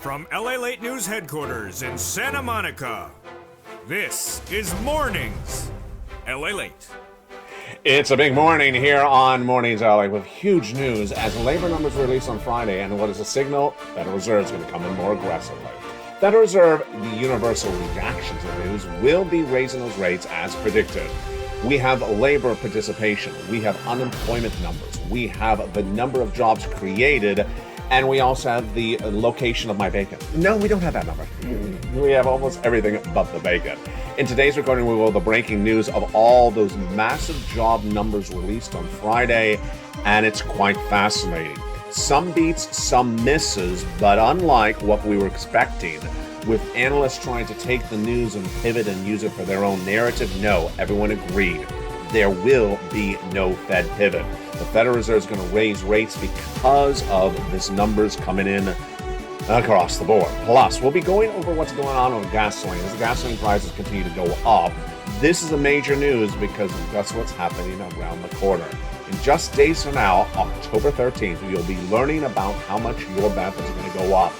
From LALATE News Headquarters in Santa Monica, this is Mornings LALATE. It's a big morning here on Mornings LA with huge news as labor numbers released on Friday, and what is a signal? Federal Reserve is going to come in more aggressively. Federal Reserve, the universal reaction to the news, will be raising those rates as predicted. We have labor participation, we have unemployment numbers, we have the number of jobs created, and we also have the location of my bacon. No, we don't have that number. We have almost everything but the bacon. In today's recording, we will have the breaking news of all those massive job numbers released on Friday, and it's quite fascinating. Some beats, some misses, but unlike what we were expecting, with analysts trying to take the news and pivot and use it for their own narrative, no, everyone agreed. There will be no Fed pivot. The Federal Reserve is going to raise rates because of this numbers coming in across the board. Plus, we'll be going over what's going on with gasoline. As the gasoline prices continue to go up, this is a major news because that's what's happening around the corner. In just days from now, October 13th, you'll be learning about how much your benefits are going to go up.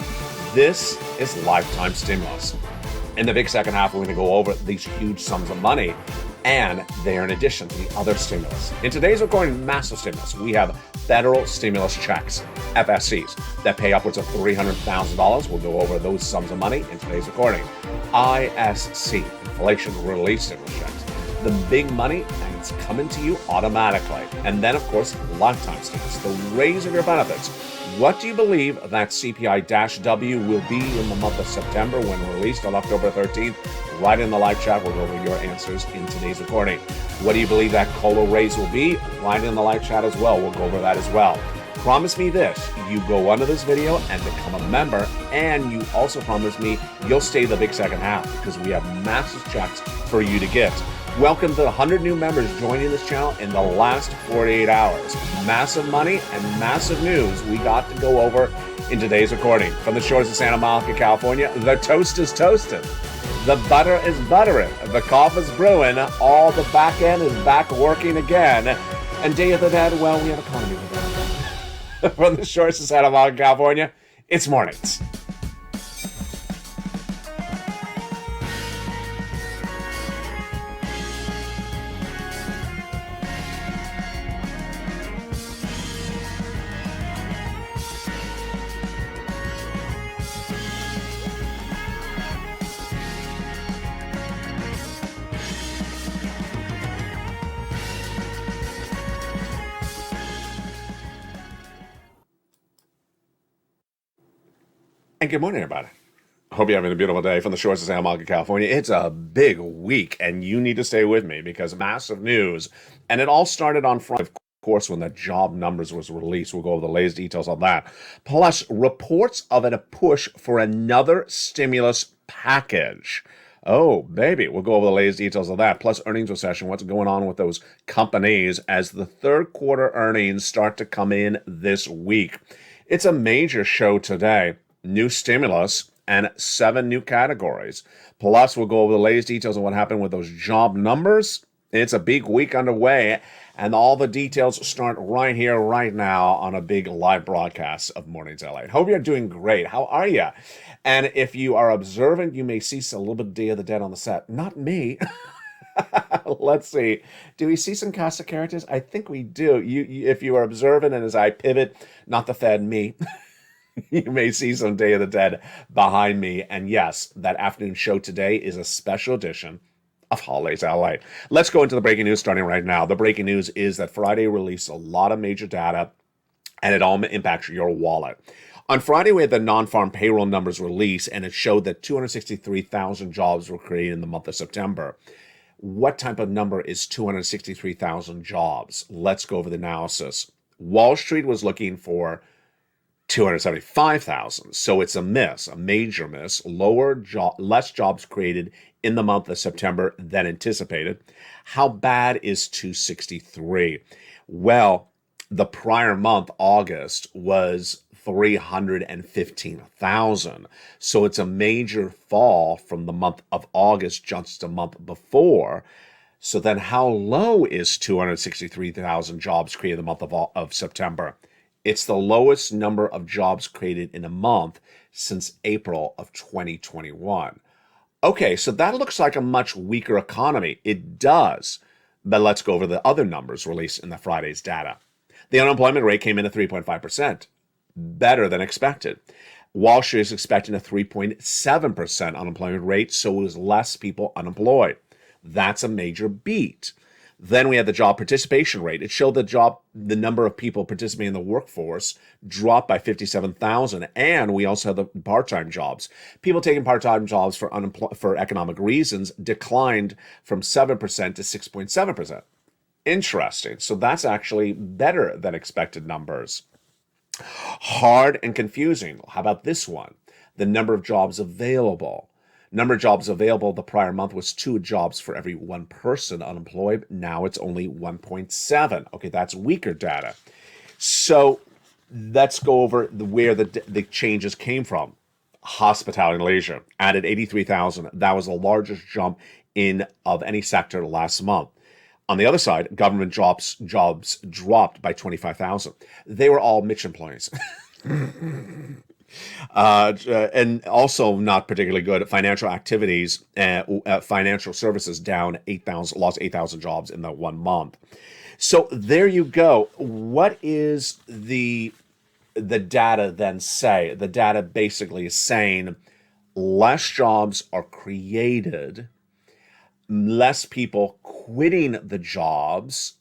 This is lifetime stimulus. In the big second half, we're going to go over these huge sums of money, and they're in addition to the other stimulus. In today's recording, massive stimulus. We have federal stimulus checks, FSCs, that pay upwards of $300,000. We'll go over those sums of money in today's recording. ISC, inflation relief stimulus checks. The big money, and it's coming to you automatically. And then, of course, lifetime stimulus, the raise of your benefits. What do you believe that CPI-W will be in the month of September when released on October 13th? Right in the live chat, we'll go over your answers in today's recording. What do you believe that COLA raise will be? Right in the live chat as well. We'll go over that as well. Promise me this, you go under this video and become a member, and you also promise me you'll stay the big second half because we have massive checks for you to get. Welcome to the 100 new members joining this channel in the last 48 hours. Massive money and massive news we got to go over in today's recording. From the shores of Santa Monica, California, the toast is toasted. The butter is buttering. The coffee is brewing. All the back end is back working again. And Day of the Dead, well, we have economy today. From the shores of Santa Monica, California, it's Mornings. And good morning, everybody. I hope you're having a beautiful day from the shores of Santa Monica, California. It's a big week, and you need to stay with me because massive news. And it all started on Friday, of course, when the job numbers was released. We'll go over the latest details on that. Plus, reports of a push for another stimulus package. Oh, baby. We'll go over the latest details of that. Plus, earnings recession, what's going on with those companies as the third quarter earnings start to come in this week. It's a major show today. New stimulus, and 7 new categories. Plus, we'll go over the latest details on what happened with those job numbers. It's a big week underway, and all the details start right here, right now, on a big live broadcast of Mornings LA. Hope you're doing great. How are you? And if you are observant, you may see a little bit of Day of the Dead on the set. Not me. Let's see. Do we see some cast of characters? I think we do. You, if you are observant, and as I pivot, not the Fed, me. You may see some Day of the Dead behind me. And yes, that afternoon show today is a special edition of Holidays LA. Let's go into the breaking news starting right now. The breaking news is that Friday released a lot of major data, and it all impacts your wallet. On Friday, we had the non-farm payroll numbers released, and it showed that 263,000 jobs were created in the month of September. What type of number is 263,000 jobs? Let's go over the analysis. Wall Street was looking for 275,000. So it's a miss, a major miss. Less jobs created in the month of September than anticipated. How bad is 263? Well, the prior month, August, was 315,000. So it's a major fall from the month of August, just a month before. So then how low is 263,000 jobs created in the month of September? It's the lowest number of jobs created in a month since April of 2021. Okay, so that looks like a much weaker economy. It does. But let's go over the other numbers released in the Friday's data. The unemployment rate came in at 3.5%, better than expected. Wall Street is expecting a 3.7% unemployment rate, so it was less people unemployed. That's a major beat. Then we had the job participation rate. It showed the number of people participating in the workforce dropped by 57,000, and we also had the part-time jobs. People taking part-time jobs for economic reasons declined from 7% to 6.7%. Interesting. So that's actually better than expected numbers. Hard and confusing. How about this one? The number of jobs available. Number of jobs available the prior month was 2 jobs for every 1 person unemployed. Now it's only 1.7. Okay, that's weaker data. So let's go over where the changes came from. Hospitality and leisure added 83,000. That was the largest jump of any sector last month. On the other side, government jobs dropped by 25,000. They were all Mitch employees. And also not particularly good. Financial activities, financial services down 8,000, lost 8,000 jobs in the 1 month. So there you go. What is the data then say? The data basically is saying less jobs are created, less people quitting the jobs,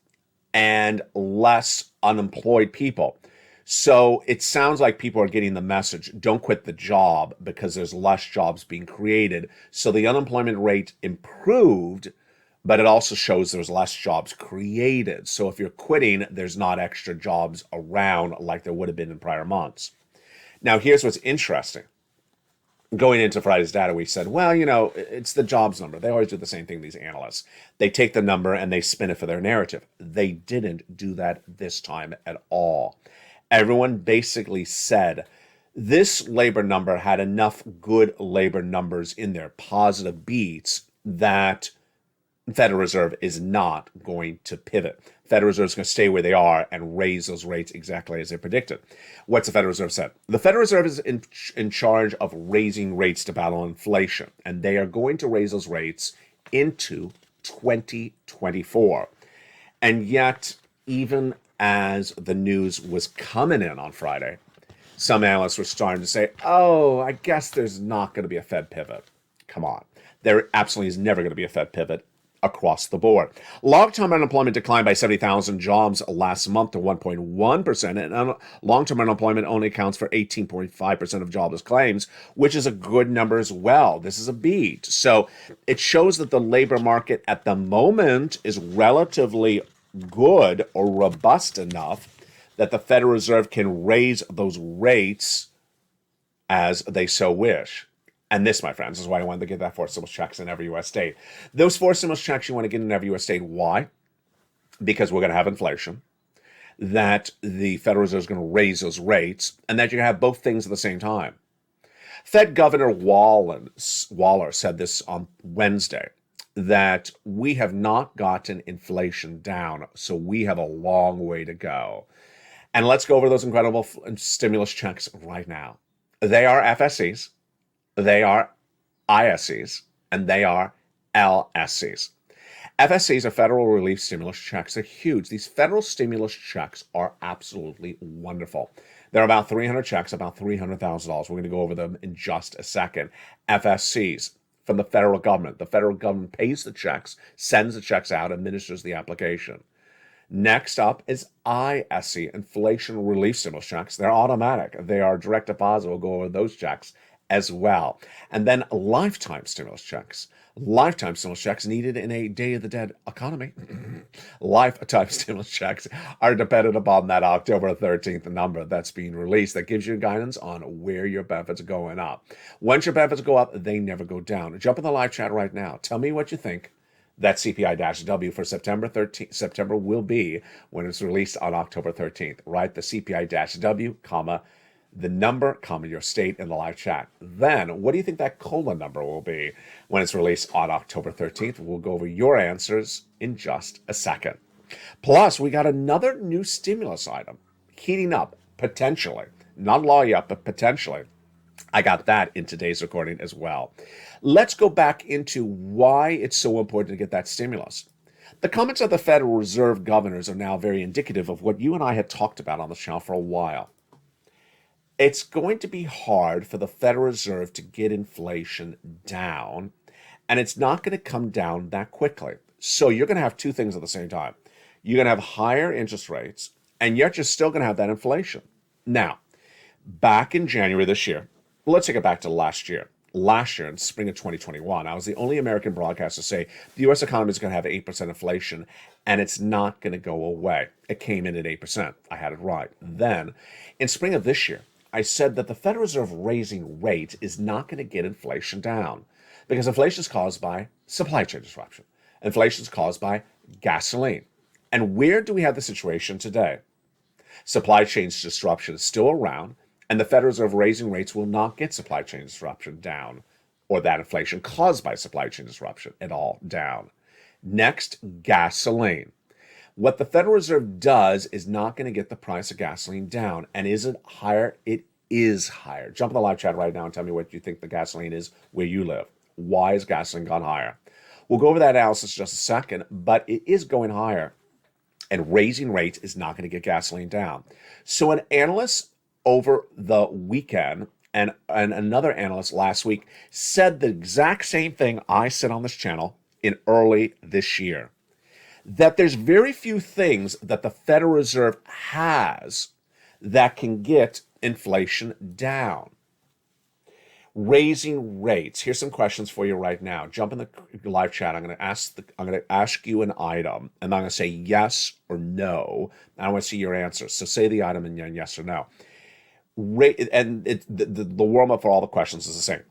and less unemployed people. So it sounds like people are getting the message, don't quit the job because there's less jobs being created. So the unemployment rate improved, but it also shows there's less jobs created. So if you're quitting, there's not extra jobs around like there would have been in prior months. Now, here's what's interesting. Going into Friday's data, we said, well, it's the jobs number. They always do the same thing, these analysts. They take the number and they spin it for their narrative. They didn't do that this time at all. Everyone basically said this labor number had enough good labor numbers in there, positive beats, that Federal Reserve is not going to pivot. Federal Reserve is going to stay where they are and raise those rates exactly as they predicted. What's the Federal Reserve said? The Federal Reserve is in charge of raising rates to battle inflation, and they are going to raise those rates into 2024. And yet, even as the news was coming in on Friday, some analysts were starting to say, oh, I guess there's not going to be a Fed pivot. Come on. There absolutely is never going to be a Fed pivot across the board. Long-term unemployment declined by 70,000 jobs last month to 1.1%, and long-term unemployment only accounts for 18.5% of jobless claims, which is a good number as well. This is a beat. So it shows that the labor market at the moment is relatively good or robust enough that the Federal Reserve can raise those rates as they so wish. And this, my friends, is why I wanted to get that 4 stimulus checks in every U.S. state. Those 4 stimulus checks you want to get in every U.S. state. Why? Because we're going to have inflation, that the Federal Reserve is going to raise those rates, and that you're going to have both things at the same time. Fed Governor Waller said this on Wednesday, that we have not gotten inflation down, so we have a long way to go. And let's go over those incredible stimulus checks right now. They are FSCs, they are ISCs, and they are LSCs. FSCs are federal relief stimulus checks. They're huge. These federal stimulus checks are absolutely wonderful. They're about 300 checks, about $300,000. We're going to go over them in just a second. FSCs from the federal government. The federal government pays the checks, sends the checks out, administers the application. Next up is ISC, Inflation Relief Stimulus checks. They're automatic. They are direct deposit. We'll go over those checks as well. And then lifetime stimulus checks. Lifetime stimulus checks needed in a Day of the Dead economy. Lifetime stimulus checks are dependent upon that October 13th number that's being released that gives you guidance on where your benefits are going up. Once your benefits go up, they never go down. Jump in the live chat right now. Tell me what you think that CPI-W for September 13th. September will be when it's released on October 13th. Write the CPI-W, the number, your state in the live chat. Then, what do you think that COLA number will be when it's released on October 13th? We'll go over your answers in just a second. Plus, we got another new stimulus item heating up, potentially. Not law yet, but potentially. I got that in today's recording as well. Let's go back into why it's so important to get that stimulus. The comments of the Federal Reserve governors are now very indicative of what you and I had talked about on the channel for a while. It's going to be hard for the Federal Reserve to get inflation down, and it's not going to come down that quickly. So you're going to have two things at the same time. You're going to have higher interest rates, and yet you're still going to have that inflation. Now, back in January this year, let's take it back to last year. Last year, in spring of 2021, I was the only American broadcaster to say the U.S. economy is going to have 8% inflation, and it's not going to go away. It came in at 8%. I had it right. Then, in spring of this year, I said that the Federal Reserve raising rates is not going to get inflation down because inflation is caused by supply chain disruption. Inflation is caused by gasoline. And where do we have the situation today? Supply chain disruption is still around, and the Federal Reserve raising rates will not get supply chain disruption down, or that inflation caused by supply chain disruption at all down. Next, gasoline. What the Federal Reserve does is not going to get the price of gasoline down. And is it higher? It is higher. Jump in the live chat right now and tell me what you think the gasoline is where you live. Why has gasoline gone higher? We'll go over that analysis in just a second, but it is going higher. And raising rates is not going to get gasoline down. So an analyst over the weekend and another analyst last week said the exact same thing I said on this channel in early this year. That there's very few things that the Federal Reserve has that can get inflation down. Raising rates. Here's some questions for you right now. Jump in the live chat. I'm going to ask you an item, and I'm going to say yes or no. I want to see your answer. So say the item and yes or no. The warm up for all the questions is the same.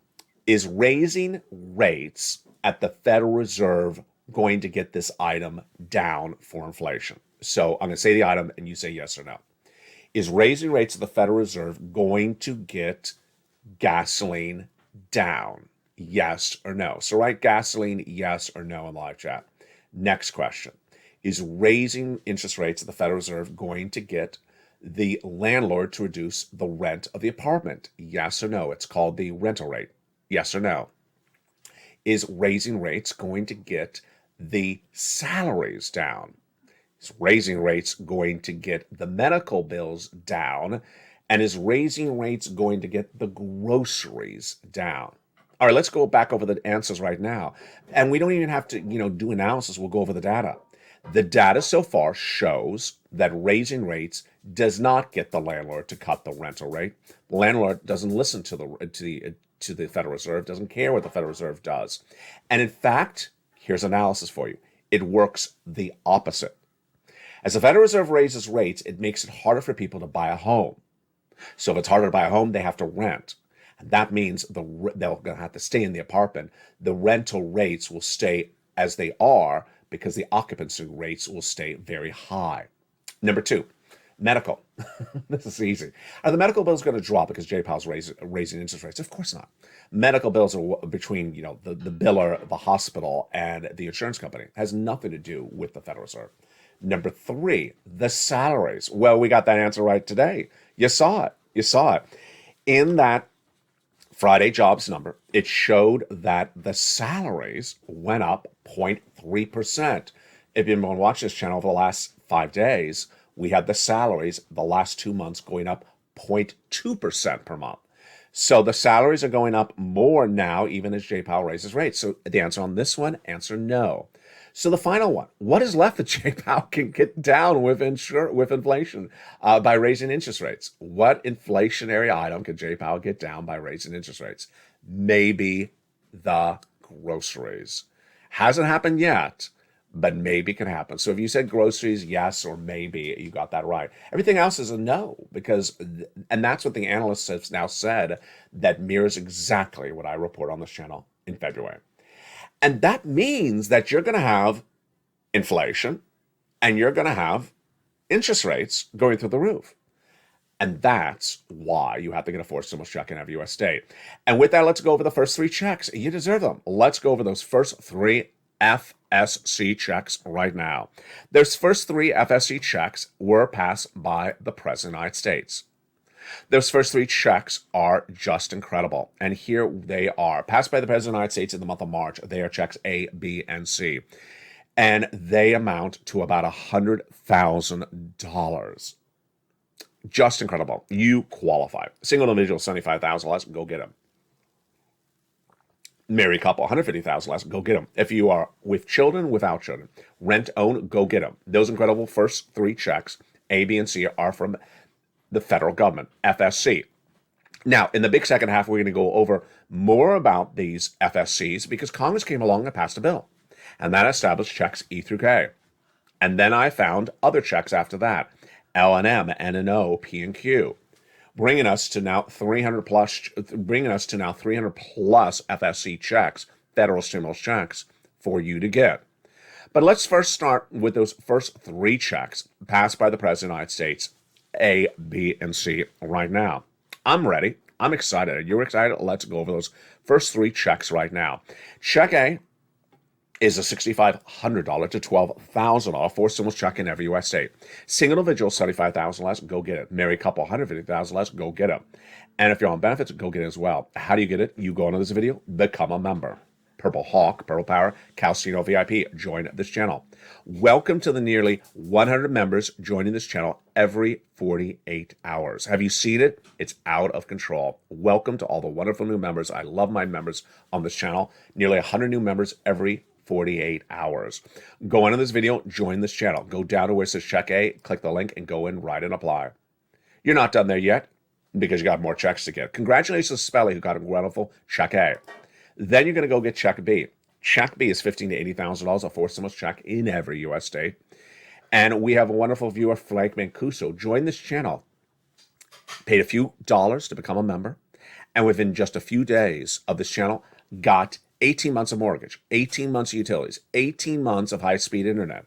Is raising rates at the Federal Reserve going to get this item down for inflation? So I'm going to say the item and you say yes or no. Is raising rates at the Federal Reserve going to get gasoline down? Yes or no. So write gasoline, yes or no in the live chat. Next question. Is raising interest rates at the Federal Reserve going to get the landlord to reduce the rent of the apartment? Yes or no. It's called the rental rate. Yes or no. Is raising rates going to get the salaries down? Is raising rates going to get the medical bills down? And is raising rates going to get the groceries down? All right, let's go back over the answers right now. And we don't even have to, do analysis. We'll go over the data. The data so far shows that raising rates does not get the landlord to cut the rental rate. The landlord doesn't listen to the Federal Reserve, doesn't care what the Federal Reserve does. And in fact, here's analysis for you. It works the opposite. As the Federal Reserve raises rates, it makes it harder for people to buy a home. So if it's harder to buy a home, they have to rent. And that means they're going to have to stay in the apartment. The rental rates will stay as they are because the occupancy rates will stay very high. Number two, medical. This is easy. Are the medical bills going to drop because Jay Powell's raising interest rates? Of course not. Medical bills are between the biller, the hospital, and the insurance company. It has nothing to do with the Federal Reserve. Number three, the salaries. Well, we got that answer right today. You saw it. In that Friday jobs number, it showed that the salaries went up 0.3%. If you've been watching this channel over the last 5 days, we had the salaries the last 2 months going up 0.2% per month. So the salaries are going up more now, even as Jay Powell raises rates. So the answer on this one, answer no. So the final one, what is left that Jay Powell can get down with inflation by raising interest rates? What inflationary item can Jay Powell get down by raising interest rates? Maybe the groceries. Hasn't happened yet, but maybe can happen. So if you said groceries, yes, or maybe, you got that right. Everything else is a no, and that's what the analysts have now said that mirrors exactly what I report on this channel in February. And that means that you're going to have inflation and you're going to have interest rates going through the roof. And that's why you have to get a forced stimulus check and have U.S. state. And with that, let's go over the first 3 checks. You deserve them. Let's go over those first 3 FSC checks right now. Those first 3 FSC checks were passed by the President of the United States. Those first three checks are just incredible. And here they are. Passed by the President of the United States in the month of March. They are checks A, B, and C. And they amount to about $100,000. Just incredible. You qualify. Single individual, $75,000 less, go get them. Married couple, $150,000 less, go get them. If you are with children, without children, rent, own, go get them. Those incredible first three checks, A, B, and C, are from the federal government, FSC. Now, in the big second half, we're going to go over more about these FSCs because Congress came along and passed a bill, and that established checks E through K. And then I found other checks after that, L and M, N and O, P and Q, bringing us to now 300 plus FSC checks, federal stimulus checks for you to get. But let's first start with those first three checks passed by the President of the United States, A, B, and C right now. I'm ready. I'm excited. You're excited? Let's go over those first three checks right now. Check A is a $6,500 to $12,000 for stimulus check in every U.S. state. Single individual, $75,000 less, go get it. Married couple, $150,000 less, go get it. And if you're on benefits, go get it as well. How do you get it? You go into this video, become a member. Purple Hawk, Purple Power, Calcino VIP, join this channel. Welcome to the nearly 100 members joining this channel every 48 hours. Have you seen it? It's out of control. Welcome to all the wonderful new members. I love my members on this channel. Nearly 100 new members every 48 hours. Go into this video, join this channel. Go down to where it says check A, click the link, and go in, write, and apply. You're not done there yet because you got more checks to get. Congratulations to Spelly, who got a wonderful check A. Then you're going to go get check B. Check B is $15,000 to $80,000, a forced stimulus check in every U.S. state. And we have a wonderful viewer, Frank Mancuso. Join this channel. Paid a few dollars to become a member. And within just a few days of this channel, got 18 months of mortgage, 18 months of utilities, 18 months of high-speed internet.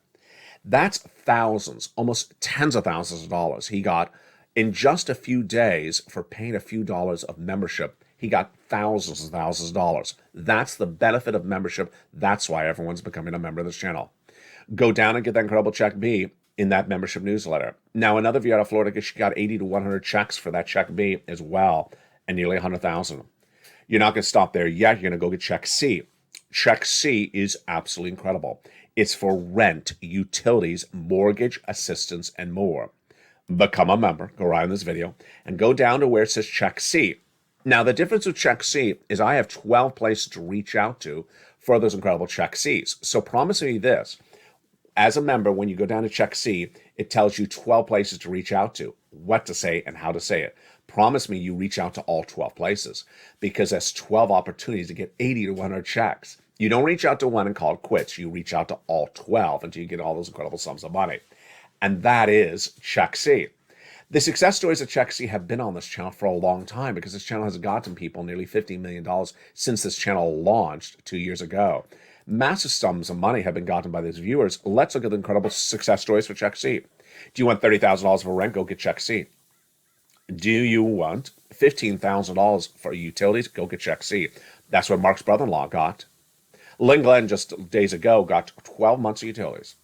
That's thousands, almost tens of thousands of dollars he got in just a few days for paying a few dollars of membership. He got thousands and thousands of dollars. That's the benefit of membership. That's why everyone's becoming a member of this channel. Go down and get that incredible check B in that membership newsletter. Now, another viewer out of Florida, she got 80 to 100 checks for that check B as well, and nearly 100,000. You're not going to stop there yet. You're going to go get check C. Check C is absolutely incredible. It's for rent, utilities, mortgage assistance, and more. Become a member. Go right in this video and go down to where it says check C. Now, the difference with check C is I have 12 places to reach out to for those incredible check Cs. So promise me this. As a member, when you go down to check C, it tells you 12 places to reach out to, what to say and how to say it. Promise me you reach out to all 12 places because that's 12 opportunities to get 80 to 100 checks. You don't reach out to one and call it quits. You reach out to all 12 until you get all those incredible sums of money. And that is check C. The success stories of check C have been on this channel for a long time because this channel has gotten people nearly $50 million since this channel launched 2 years ago. Massive sums of money have been gotten by these viewers. Let's look at the incredible success stories for check C. Do you want $30,000 for rent? Go get check C. Do you want $15,000 for utilities? Go get check C. That's what Mark's brother-in-law got. Lynn Glenn just days ago got 12 months of utilities.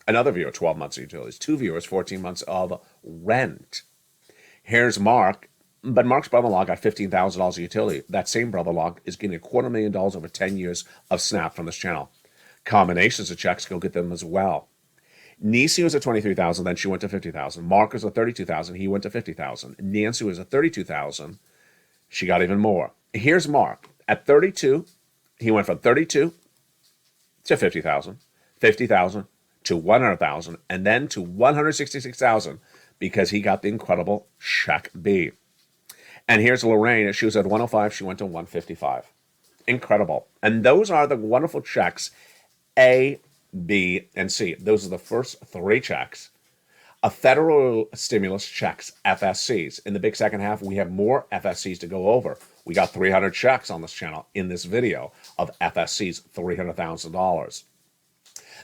Another viewer, 12 months of utilities. Two viewers, 14 months of rent. Here's Mark, but Mark's brother-in-law got $15,000 of utility. That same brother-in-law is getting $250,000 over 10 years of Snap from this channel. Combinations of checks, go get them as well. Nisi was at $23,000, then she went to $50,000. Mark was at $32,000, he went to $50,000. Nancy was at $32,000, she got even more. Here's Mark. At 32, he went from 32 to $50,000, 50,000 to 100,000, and then to 166,000 because he got the incredible check B. And here's Lorraine. She was at 105, she went to 155. Incredible. And those are the wonderful checks A, B, and C. Those are the first three checks of federal stimulus checks, FSCs. In the big second half, we have more FSCs to go over. We got 300 checks on this channel in this video of FSCs, $300,000.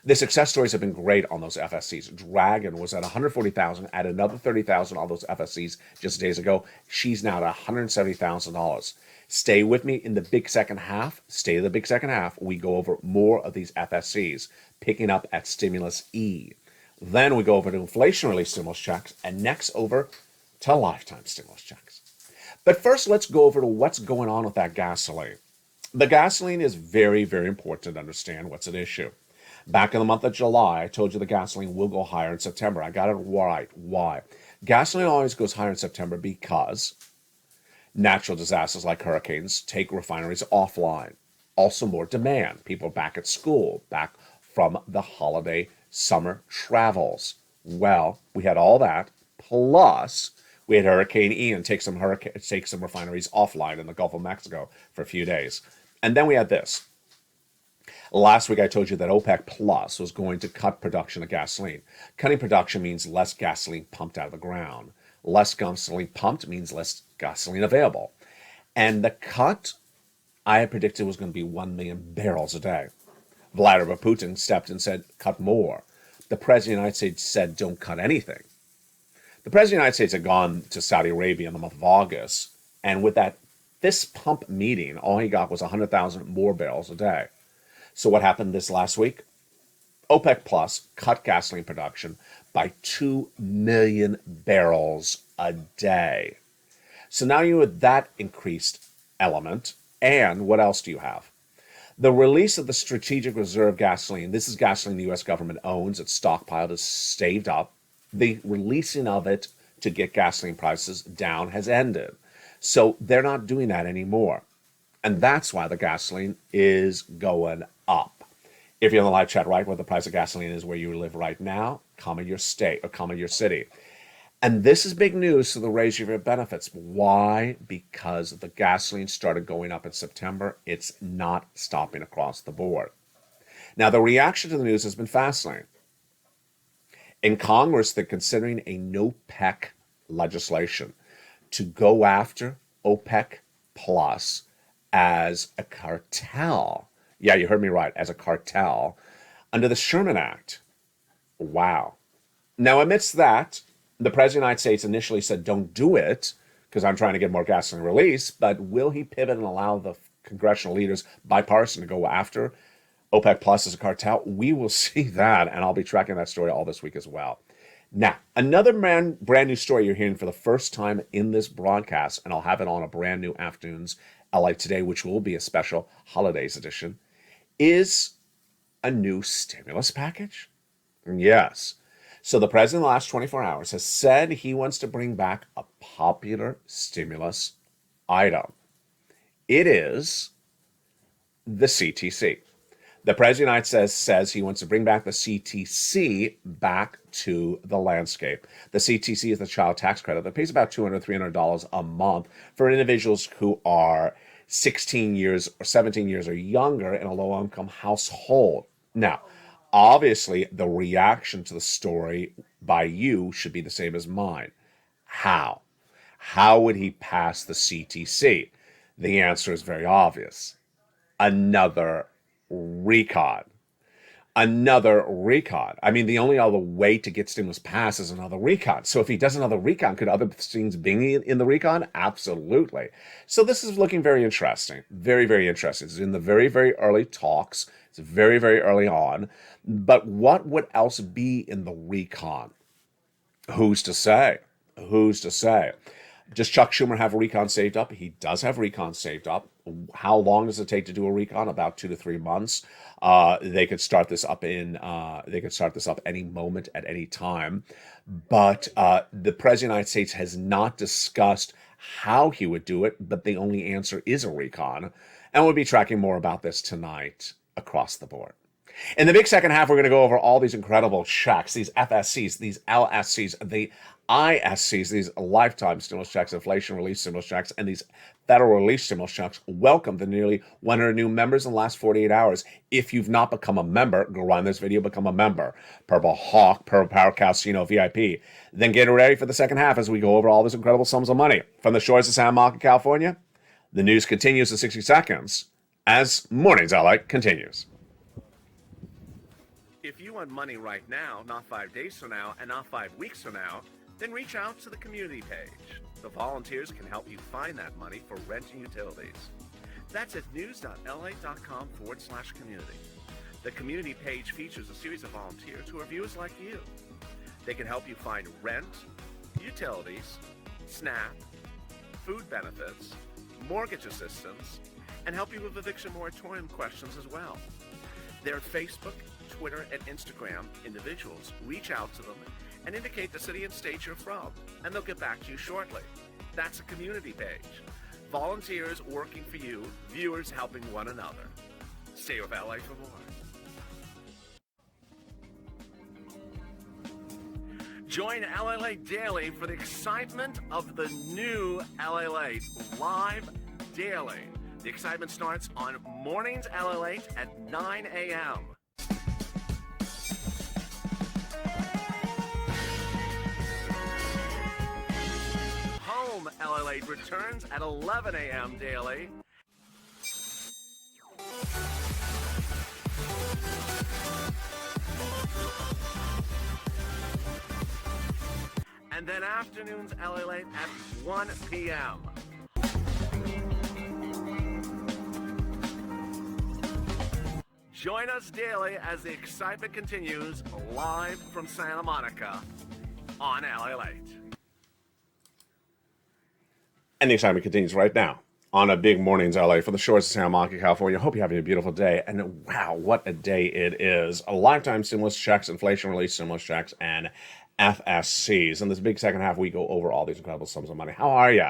The success stories have been great on those FSCs. Dragon was at 140,000, added another 30,000 on those FSCs just days ago. She's now at $170,000. Stay with me in the big second half. Stay in the big second half. We go over more of these FSCs, picking up at stimulus E. Then we go over to inflation relief stimulus checks, and next over to lifetime stimulus checks. But first, let's go over to what's going on with that gasoline. The gasoline is very, very important to understand what's at issue. Back in the month of July, I told you the gasoline will go higher in September. I got it right. Why? Gasoline always goes higher in September because natural disasters like hurricanes take refineries offline. Also more demand. People back at school, back from the holiday summer travels. Well, we had all that. Plus, we had Hurricane Ian take some refineries offline in the Gulf of Mexico for a few days. And then we had this. Last week I told you that OPEC Plus was going to cut production of gasoline. Cutting production means less gasoline pumped out of the ground. Less gasoline pumped means less gasoline available. And the cut I had predicted was going to be 1 million barrels a day. Vladimir Putin stepped in and said, cut more. The President of the United States said, don't cut anything. The President of the United States had gone to Saudi Arabia in the month of August, and with that fist pump meeting, all he got was 100,000 more barrels a day. So what happened this last week? OPEC Plus cut gasoline production by 2 million barrels a day. So now you have that increased element, and what else do you have? The release of the strategic reserve gasoline. This is gasoline the U.S. government owns. It's stockpiled, it's staved up. The releasing of it to get gasoline prices down has ended. So they're not doing that anymore. And that's why the gasoline is going up. If you're in the live chat, right, where the price of gasoline is where you live right now, comment your state or comment your city. And this is big news to the raise of your benefits. Why? Because the gasoline started going up in September. It's not stopping across the board. Now, the reaction to the news has been fascinating. In Congress, they're considering a no-PEC legislation to go after OPEC Plus as a cartel. Yeah, you heard me right, as a cartel under the Sherman Act. Wow. Now, amidst that, the President of the United States initially said, don't do it, because I'm trying to get more gasoline release, but will he pivot and allow the congressional leaders, bipartisan, to go after OPEC Plus as a cartel? We will see that, and I'll be tracking that story all this week as well. Now, another brand new story you're hearing for the first time in this broadcast, and I'll have it on a brand new afternoon's LA Today, which will be a special holidays edition, is a new stimulus package. Yes. So the president in the last 24 hours has said he wants to bring back a popular stimulus item. It is the CTC. The president of the United States says he wants to bring back the CTC back to the landscape. The CTC is the child tax credit that pays about $200, $300 a month for individuals who are 16 years or 17 years or younger in a low-income household. Now, obviously, the reaction to the story by you should be the same as mine. How? How would he pass the CTC? The answer is very obvious. Another recon. Another recon. I mean, the only other way to get stimulus passed is another recon. So if he does another recon, could other things be in the recon? Absolutely. So this is looking very interesting. Very, very interesting. It's in the very, very early talks. It's very, very early on. But what would else be in the recon? Who's to say? Who's to say? Does Chuck Schumer have a recon saved up? He does have recon saved up. How long does it take to do a recon? About 2 to 3 months. They could start this up any moment at any time. But the President of the United States has not discussed how he would do it, but the only answer is a recon. And we'll be tracking more about this tonight across the board. In the big second half, we're going to go over all these incredible checks, these FSCs, these LSCs, the ISCs, these lifetime stimulus checks, inflation relief stimulus checks, and these federal relief stimulus checks. Welcome the nearly 100 new members in the last 48 hours. If you've not become a member, go on this video, become a member. Purple Hawk, Purple Power Casino VIP. Then get ready for the second half as we go over all these incredible sums of money. From the shores of San Marcos, California, the news continues in 60 seconds as Mornings LA continues. If you want money right now, not 5 days from now, and not 5 weeks from now, then reach out to the community page. The volunteers can help you find that money for rent and utilities. That's at news.la.com/community. The community page features a series of volunteers who are viewers like you. They can help you find rent, utilities, SNAP, food benefits, mortgage assistance, and help you with eviction moratorium questions as well. Their Facebook, Twitter, and Instagram individuals reach out to them and indicate the city and state you're from, and they'll get back to you shortly. That's a community page. Volunteers working for you, viewers helping one another. Stay with LA for more. Join LALATE Daily for the excitement of the new LALATE live daily. The excitement starts on Mornings LALATE at 9 a.m. Home LALATE returns at 11 a.m. daily. And then afternoons LALATE at 1 p.m. Join us daily as the excitement continues live from Santa Monica on LALATE. And the excitement continues right now on a big Mornings LA for the shores of Santa Monica, California. Hope you're having a beautiful day. And wow, what a day it is. A lifetime stimulus checks, inflation relief stimulus checks, and FSCs. In this big second half, we go over all these incredible sums of money. How are you?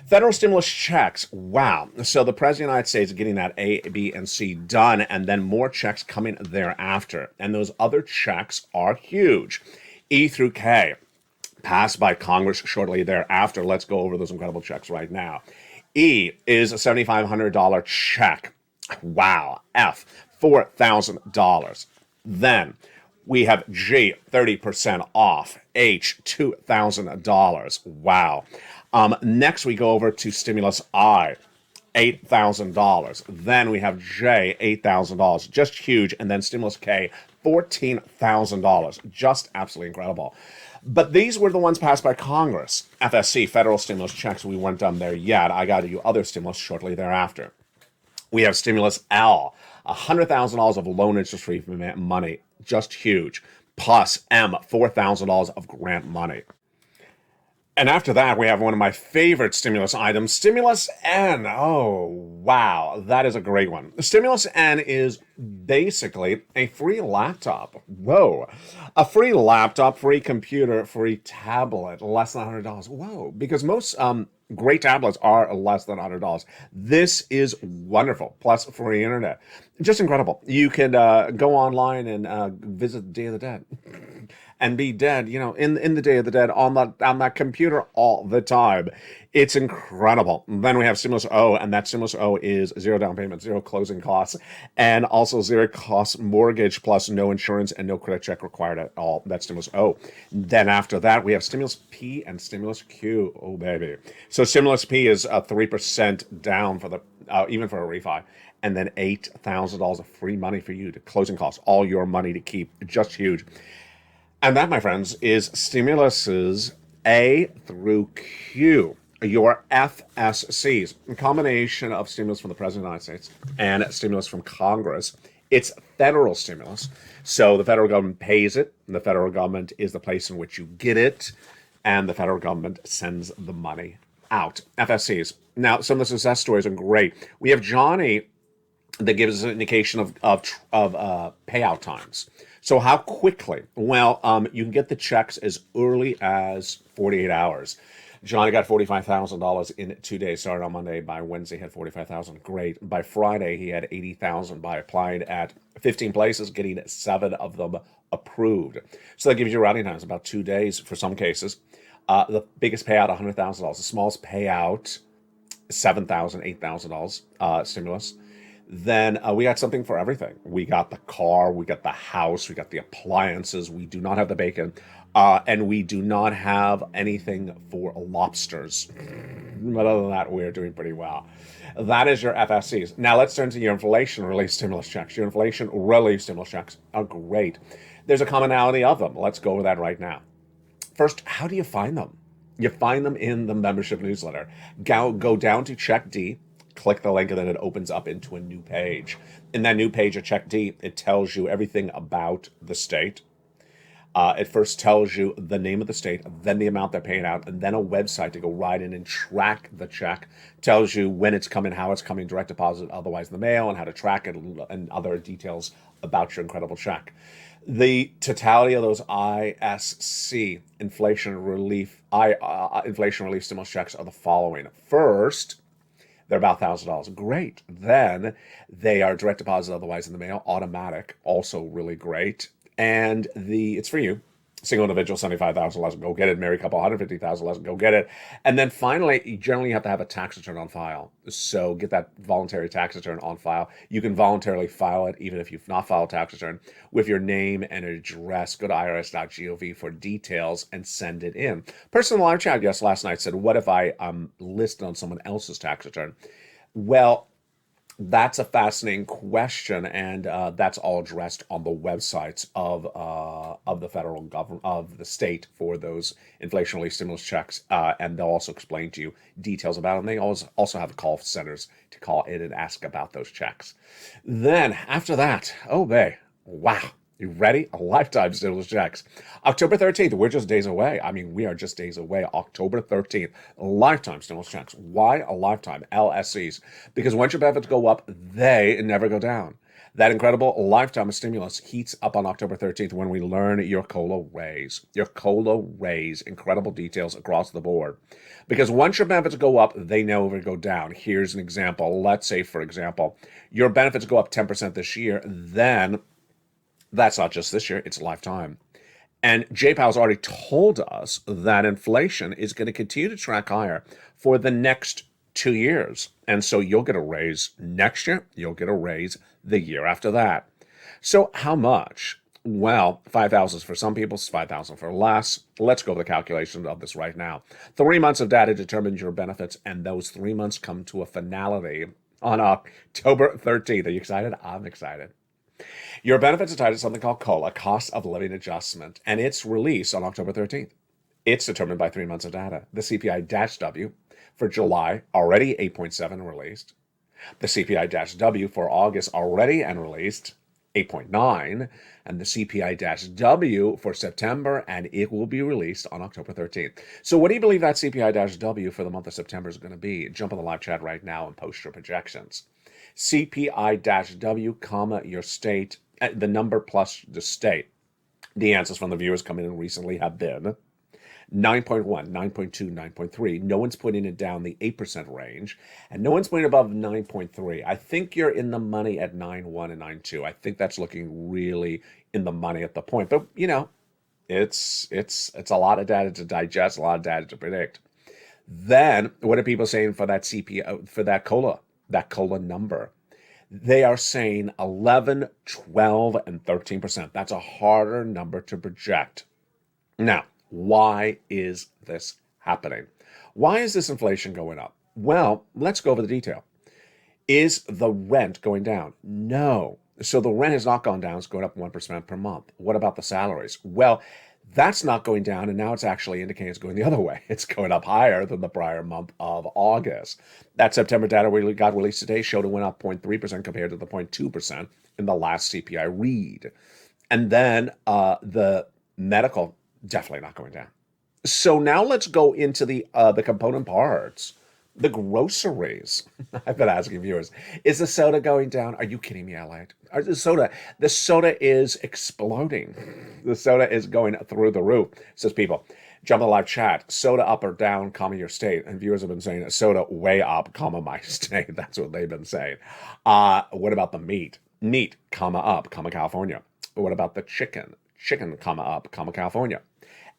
Federal stimulus checks. Wow. So the President of the United States is getting that A, B, and C done, and then more checks coming thereafter. And those other checks are huge. E through K, passed by Congress shortly thereafter. Let's go over those incredible checks right now. E is a $7,500 check. Wow. F, $4,000. Then we have G, 30% off. H, $2,000. Wow. Next, we go over to stimulus I, $8,000. Then we have J, $8,000. Just huge. And then stimulus K, $14,000. Just absolutely incredible. But these were the ones passed by Congress. FSC, federal stimulus checks. We weren't done there yet. I got to do other stimulus shortly thereafter. We have stimulus L, $100,000 of loan interest-free money. Just huge. Plus M, $4,000 of grant money. And after that, we have one of my favorite stimulus items, Stimulus N. Oh, wow. That is a great one. Stimulus N is basically a free laptop. Whoa. A free laptop, free computer, free tablet, less than $100. Whoa. Because most great tablets are less than $100. This is wonderful. Plus free internet. Just incredible. You can go online and visit the Day of the Dead. And be dead, in the Day of the Dead on that computer all the time. It's incredible. Then we have Stimulus O, and that Stimulus O is zero down payment, zero closing costs, and also zero cost mortgage plus no insurance and no credit check required at all. That's Stimulus O. Then after that, we have Stimulus P and Stimulus Q. Oh, baby. So Stimulus P is 3% down for even for a refi. And then $8,000 of free money for you to closing costs, all your money to keep. Just huge. And that, my friends, is stimuluses A through Q, your FSCs, a combination of stimulus from the President of the United States and stimulus from Congress. It's federal stimulus. So the federal government pays it, and the federal government is the place in which you get it, and the federal government sends the money out. FSCs. Now, some of the success stories are great. We have Johnny that gives us an indication of payout times. So how quickly? Well, you can get the checks as early as 48 hours. Johnny got $45,000 in 2 days. Started on Monday. By Wednesday, he had $45,000. Great. By Friday, he had $80,000 by applying at 15 places, getting 7 of them approved. So that gives you routing times, about 2 days for some cases. The biggest payout, $100,000. The smallest payout, $7,000, $8,000 stimulus. Then we got something for everything. We got the car, we got the house, we got the appliances. We do not have the bacon, and we do not have anything for lobsters. But other than that, we're doing pretty well. That is your FSCs. Now let's turn to your inflation relief stimulus checks. Your inflation relief stimulus checks are great. There's a commonality of them. Let's go over that right now. First, how do you find them? You find them in the membership newsletter. Go down to Check D. Click the link, and then it opens up into a new page. In that new page of Check D, it tells you everything about the state. It first tells you the name of the state, then the amount they're paying out, and then a website to go right in and track the check. Tells you when it's coming, how it's coming, direct deposit, otherwise in the mail, and how to track it, and other details about your incredible check. The totality of those ISC inflation relief stimulus checks are the following. First, they're about $1,000. Great. Then they are direct deposit, otherwise in the mail, automatic, also really great. And it's for you. Single individual, 75,000 less, go get it. Married couple, 150,000 less, go get it. And then finally, you generally have to have a tax return on file. So get that voluntary tax return on file. You can voluntarily file it, even if you've not filed a tax return, with your name and address. Go to irs.gov for details and send it in. Person in the live chat guest last night said, what if I listed on someone else's tax return? Well, that's a fascinating question, and that's all addressed on the websites of the federal government, of the state, for those inflation relief stimulus checks, and they'll also explain to you details about them. They also have call centers to call in and ask about those checks. Then after that, oh babe, wow. You ready? A lifetime stimulus checks. October 13th, we're just days away. I mean, we are just days away. October 13th, lifetime stimulus checks. Why a lifetime? LSCs. Because once your benefits go up, they never go down. That incredible lifetime of stimulus heats up on October 13th when we learn your COLA raise. Your COLA raise. Incredible details across the board. Because once your benefits go up, they never go down. Here's an example. Let's say, for example, your benefits go up 10% this year, then that's not just this year, it's a lifetime. And J-Powell's already told us that inflation is going to continue to track higher for the next 2 years. And so you'll get a raise next year, you'll get a raise the year after that. So how much? Well, 5,000 for some people, 5,000 for less. Let's go over the calculation of this right now. 3 months of data determines your benefits, and those 3 months come to a finality on October 13th. Are you excited? I'm excited. Your benefits are tied to something called COLA, cost of living adjustment, and it's released on October 13th. It's determined by 3 months of data. The CPI-W for July, already 8.7 released. The CPI-W for August, already and released, 8.9. And the CPI-W for September, and it will be released on October 13th. So what do you believe that CPI-W for the month of September is going to be? Jump on the live chat right now and post your projections. CPI-W, your state, the number plus the state. The answers from the viewers coming in recently have been 9.1, 9.2, 9.3. No one's putting it down the 8% range, and no one's putting above 9.3. I think you're in the money at 9.1 and 9.2. I think that's looking really in the money at the point. But, you know, it's a lot of data to digest, a lot of data to predict. Then, what are people saying for that CPI, for that COLA number? They are saying 11, 12, and 13%. That's a harder number to project. Now, why is this happening? Why is this inflation going up? Well, let's go over the detail. Is the rent going down? No. So the rent has not gone down. It's going up 1% per month. What about the salaries? Well, that's not going down, and now it's actually indicating it's going the other way. It's going up higher than the prior month of August. That September data we got released today showed it went up 0.3% compared to the 0.2% in the last CPI read. And then the medical, definitely not going down. So now let's go into the component parts. The groceries. I've been asking viewers, is the soda going down? Are you kidding me, LALATE? The soda is exploding. The soda is going through the roof, says people. Jump on the live chat. Soda up or down, comma your state. And viewers have been saying soda way up, comma my state. That's what they've been saying. What about the meat? Meat, comma up, comma California. What about the chicken? Chicken, comma up, comma California.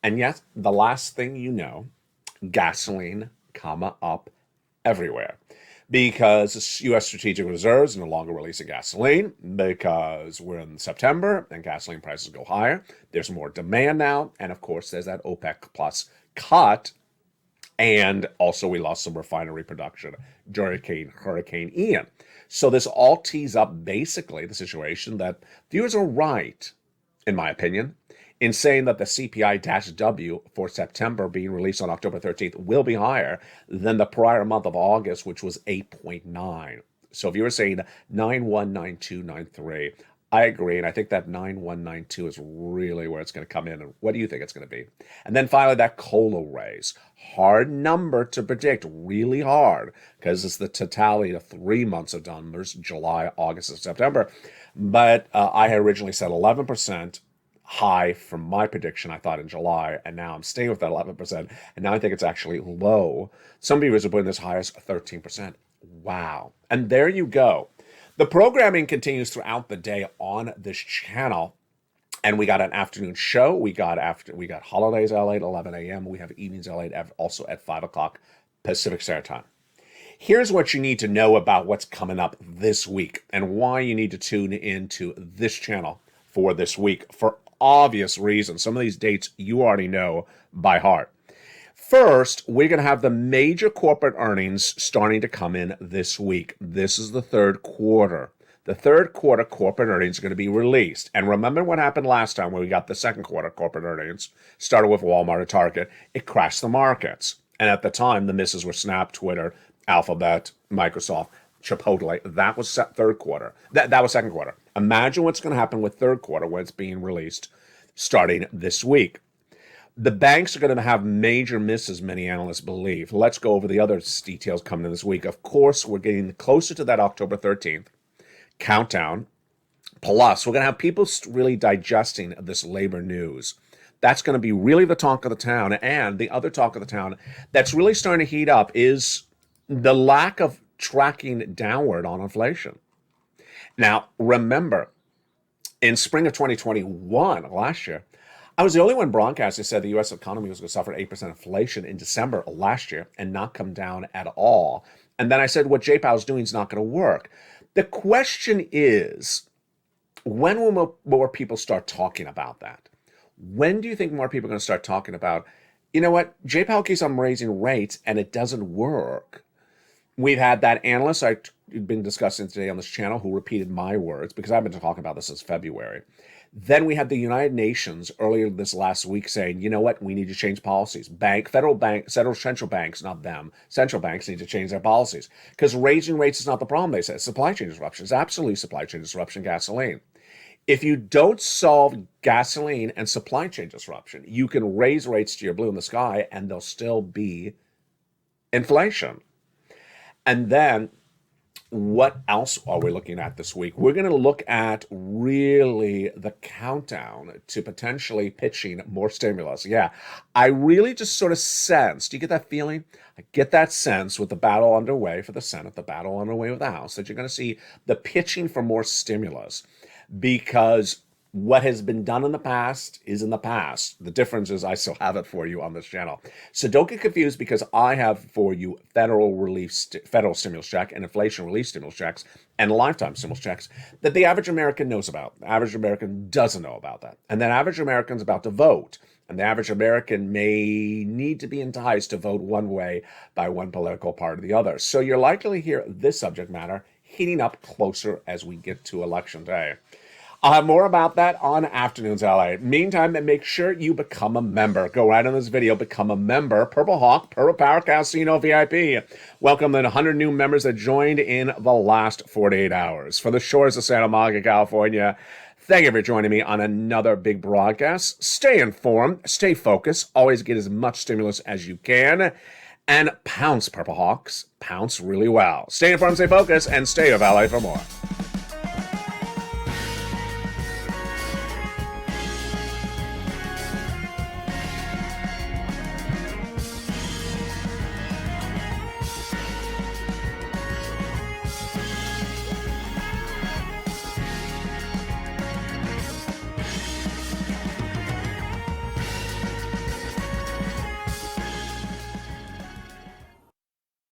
And yes, the last thing you know, gasoline, comma up, everywhere, because U.S. strategic reserves no longer releasing gasoline because we're in September and gasoline prices go higher. There's more demand now, and of course there's that OPEC plus cut, and also we lost some refinery production during Hurricane Ian. So this all tees up basically the situation that viewers are right, in my opinion, in saying that the CPI-W for September being released on October 13th will be higher than the prior month of August, which was 8.9. So if you were saying 9.1, 9.2, 9.3, I agree, and I think that 9192 is really where it's going to come in. And what do you think it's going to be? And then finally, that COLA raise. Hard number to predict, really hard, because it's the totality of 3 months of numbers, July, August, and September. But I had originally said 11% high from my prediction, I thought, in July, and now I'm staying with that 11%, and now I think it's actually low. Some viewers are putting this high as 13%. Wow. And there you go. The programming continues throughout the day on this channel, and we got an afternoon show. We got holidays LA at 11 a.m. We have evenings LA also at 5 o'clock Pacific Standard Time. Here's what you need to know about what's coming up this week and why you need to tune into this channel for this week for obvious reasons. Some of these dates you already know by heart. First, we're going to have the major corporate earnings starting to come in this week. This is the third quarter. The third quarter corporate earnings are going to be released. And remember what happened last time when we got the second quarter corporate earnings? Started with Walmart and Target. It crashed the markets. And at the time, the misses were Snap, Twitter, Alphabet, Microsoft, Chipotle. That was third quarter. That was second quarter. Imagine what's going to happen with third quarter when it's being released starting this week. The banks are going to have major misses, many analysts believe. Let's go over the other details coming in this week. Of course, we're getting closer to that October 13th countdown. Plus, we're going to have people really digesting this labor news. That's going to be really the talk of the town. And the other talk of the town that's really starting to heat up is the lack of tracking downward on inflation. Now, remember, in spring of 2021, last year, I was the only one broadcast that said the U.S. economy was going to suffer 8% inflation in December last year and not come down at all. And then I said what J-Powell is doing is not going to work. The question is, when will more people start talking about that? When do you think more people are going to start talking about, you know what, J-Powell keeps on raising rates and it doesn't work? We've had that analyst I've been discussing today on this channel who repeated my words because I've been talking about this since February. Then we had the United Nations earlier this last week saying, you know what, we need to change policies. Federal central banks, not them, central banks need to change their policies because raising rates is not the problem, they said. Supply chain disruption is absolutely supply chain disruption, gasoline. If you don't solve gasoline and supply chain disruption, you can raise rates to your blue in the sky and there'll still be inflation. And then what else are we looking at this week? We're going to look at really the countdown to potentially pitching more stimulus. Yeah, I really just sort of sense, do you get that feeling? I get that sense with the battle underway for the Senate, the battle underway with the House, that you're going to see the pitching for more stimulus because what has been done in the past is in the past. The difference is I still have it for you on this channel. So don't get confused because I have for you federal stimulus check and inflation relief stimulus checks and lifetime stimulus checks that the average American knows about. The average American doesn't know about that. And that average American's about to vote. And the average American may need to be enticed to vote one way by one political party or the other. So you're likely to hear this subject matter heating up closer as we get to election day. I'll have more about that on Afternoons LA. Meantime, make sure you become a member. Go right on this video, become a member. Purple Hawk, Purple Power Casino VIP. Welcome the 100 new members that joined in the last 48 hours. From the shores of Santa Monica, California, thank you for joining me on another big broadcast. Stay informed, stay focused, always get as much stimulus as you can. And pounce, Purple Hawks. Pounce really well. Stay informed, stay focused, and stay of LA for more.